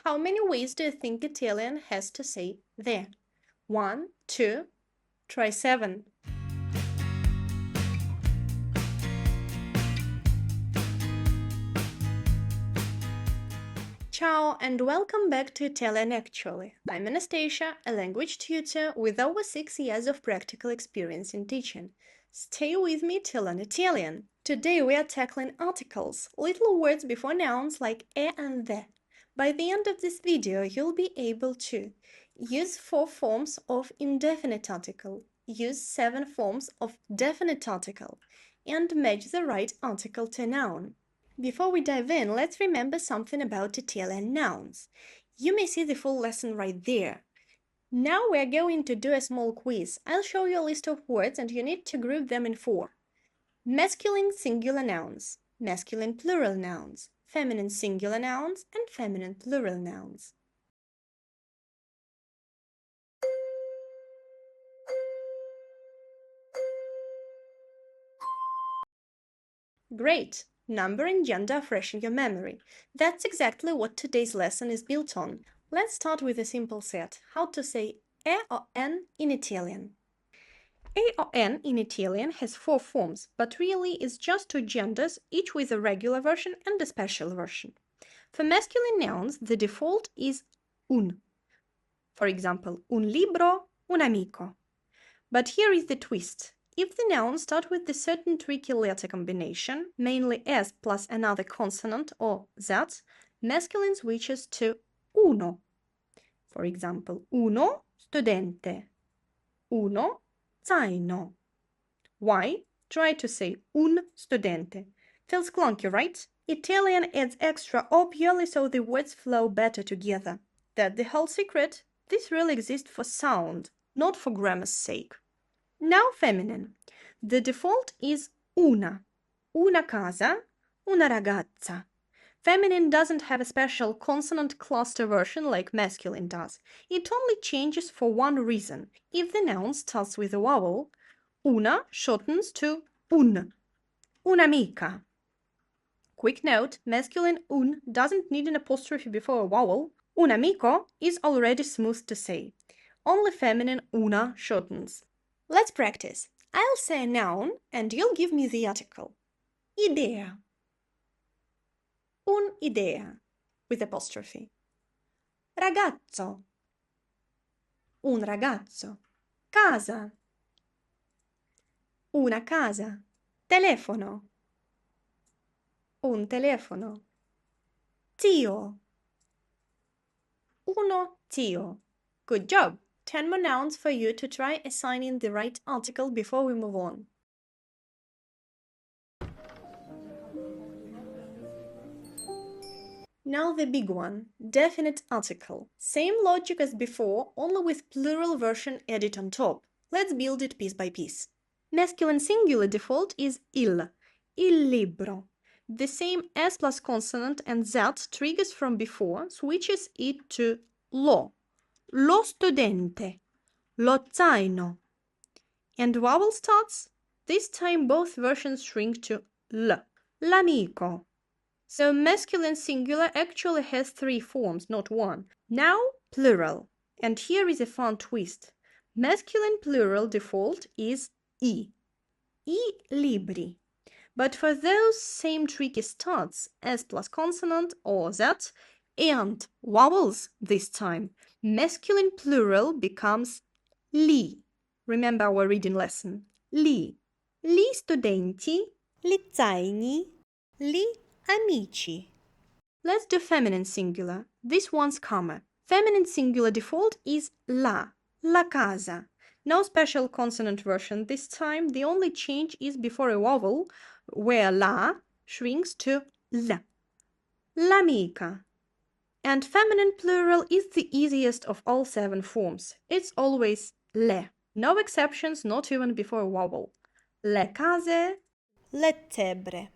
How many ways do you think Italian has to say there? 1, 2, try 7. Ciao and welcome back to Italian Actually. I'm Anastasia, a language tutor with over 6 years of practical experience in teaching. Stay with me to learn Italian. Today we are tackling articles, little words before nouns like e and the. By the end of this video, you'll be able to use 4 forms of indefinite article, use 7 forms of definite article, and match the right article to noun. Before we dive in, let's remember something about Italian nouns. You may see the full lesson right there. Now we're going to do a small quiz. I'll show you a list of words and you need to group them in 4. Masculine singular nouns, masculine plural nouns, feminine singular nouns, and feminine plural nouns. Great! Number and gender are fresh in your memory. That's exactly what today's lesson is built on. Let's start with a simple set. How to say e or n in Italian. A or N in Italian has 4 forms, but really is just 2 genders, each with a regular version and a special version. For masculine nouns, the default is un. For example, un libro, un amico. But here is the twist. If the nouns start with a certain tricky letter combination, mainly S plus another consonant or Z, masculine switches to uno. For example, uno studente, uno zaino. Why? Try to say un studente. Feels clunky, right? Italian adds extra O purely so the words flow better together. That's the whole secret. This really exists for sound, not for grammar's sake. Now feminine. The default is una. Una casa, una ragazza. Feminine doesn't have a special consonant cluster version like masculine does. It only changes for one reason. If the noun starts with a vowel, una shortens to un. Un'amica. Quick note, masculine un doesn't need an apostrophe before a vowel. Un amico is already smooth to say. Only feminine una shortens. Let's practice. I'll say a noun and you'll give me the article. Idea. Un'idea with apostrophe. Ragazzo. Un ragazzo. Casa. Una casa. Telefono. Un telefono. Tio. Uno tio. Good job! 10 more nouns for you to try assigning the right article before we move on. Now the big one, definite article. Same logic as before, only with plural version added on top. Let's build it piece by piece. Masculine singular default is il libro. The same S plus consonant and Z triggers from before switches it to lo studente, lo zaino. And vowel starts. This time both versions shrink to l, l'amico. So masculine singular actually has 3 forms, not 1. Now plural. And here is a fun twist. Masculine plural default is i libri. But for those same tricky starts, S plus consonant or Z, and vowels this time, masculine plural becomes li. Remember our reading lesson. Li studenti, li zaini, li amici. Let's do feminine singular. This one's calmer. Feminine singular default is la casa. No special consonant version this time. The only change is before a vowel, where la shrinks to l. L'amica. And feminine plural is the easiest of all 7 forms. It's always le. No exceptions, not even before a vowel. Le case, le tebre,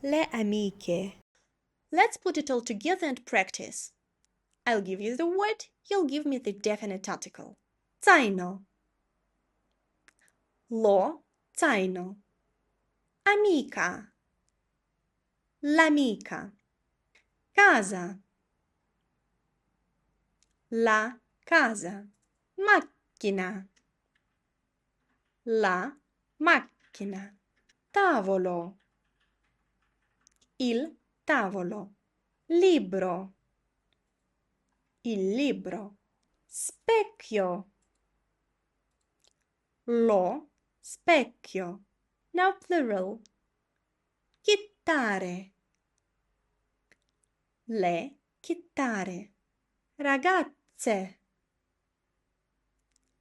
le amiche. Let's put it all together and practice. I'll give you the word, you'll give me the definite article. Zaino. Lo zaino. Amica. L'amica. Casa. la casa, macchina, la macchina, tavolo, il tavolo, libro, il libro, specchio, lo specchio. Now plural. Chitarre, le chitarre, ragazze,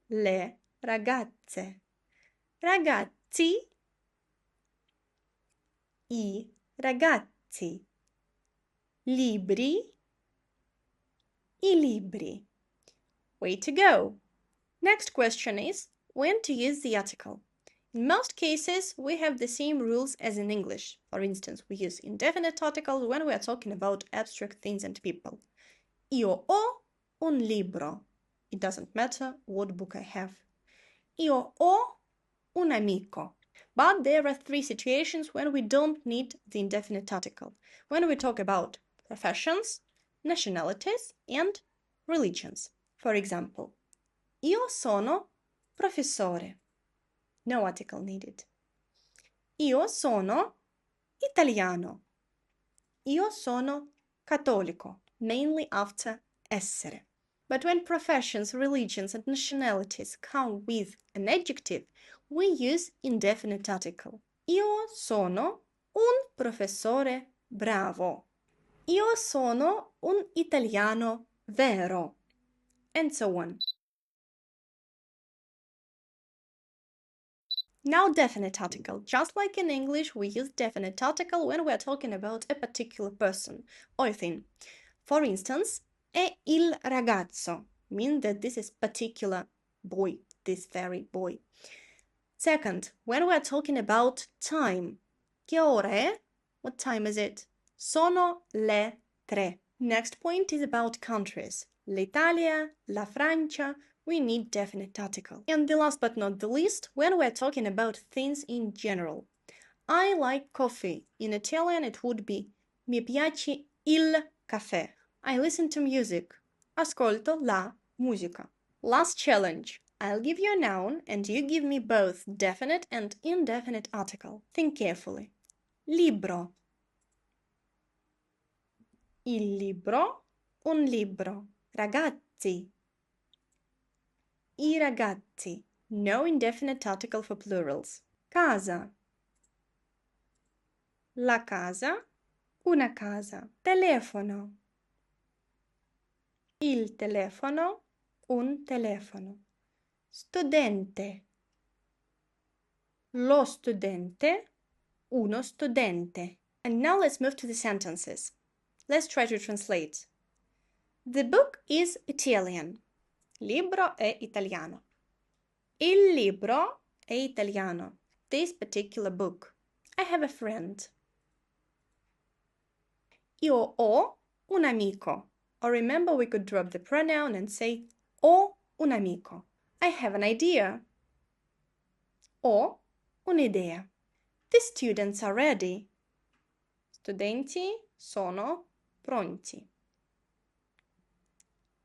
le ragazze, ragazzi, i ragazzi, libri, i libri. Way to go! Next question is when to use the article. In most cases, we have the same rules as in English. For instance, we use indefinite articles when we are talking about abstract things and people. Io ho un libro. It doesn't matter what book I have. Io ho un amico. But there are three situations when we don't need the indefinite article. When we talk about professions, nationalities, and religions. For example, io sono professore. No article needed. Io sono italiano. Io sono cattolico, mainly after essere. But when professions, religions, and nationalities come with an adjective, we use indefinite article. Io sono un professore bravo. Io sono un italiano vero. And so on. Now definite article. Just like in English, we use definite article when we are talking about a particular person or thing. For instance, è il ragazzo means that this is particular boy, this very boy. Second, when we are talking about time, che ora è? What time is it? Sono le 3. Next point is about countries. L'Italia, la Francia, we need definite article. And the last but not the least, when we're talking about things in general. I like coffee. In Italian it would be mi piace il caffè. I listen to music. Ascolto la musica. Last challenge. I'll give you a noun and you give me both definite and indefinite article. Think carefully. Libro. Il libro, un libro. Ragazzi. I ragazzi. No indefinite article for plurals. Casa. La casa, una casa. Telefono. Il telefono, un telefono. Studente. Lo studente, uno studente. And now let's move to the sentences. Let's try to translate. The book is Italian. Libro è italiano. Il libro è italiano. This particular book. I have a friend. Io ho un amico. Or remember, we could drop the pronoun and say ho un amico. I have an idea. Ho un'idea. The students are ready. Studenti sono pronti.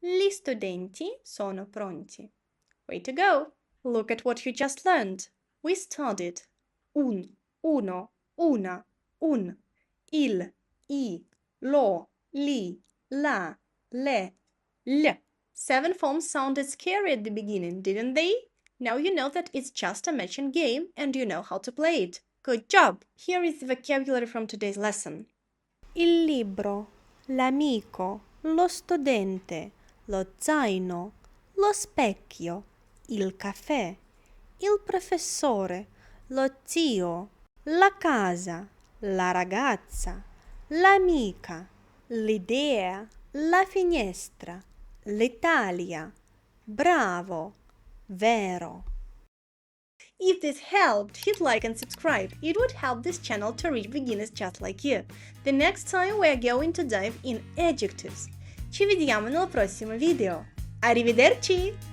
Gli studenti sono pronti. Way to go! Look at what you just learned. We studied un, uno, una, un, il, I, lo, li, la, le, l. 7 forms sounded scary at the beginning, didn't they? Now you know that it's just a matching game and you know how to play it. Good job! Here is the vocabulary from today's lesson. Il libro, l'amico, lo studente, lo zaino, lo specchio, il caffè, il professore, lo zio, la casa, la ragazza, l'amica, l'idea, la finestra, l'Italia, bravo, vero. If this helped, hit like and subscribe. It would help this channel to reach beginners just like you. The next time we are going to dive in adjectives. Ci vediamo nel prossimo video. Arrivederci!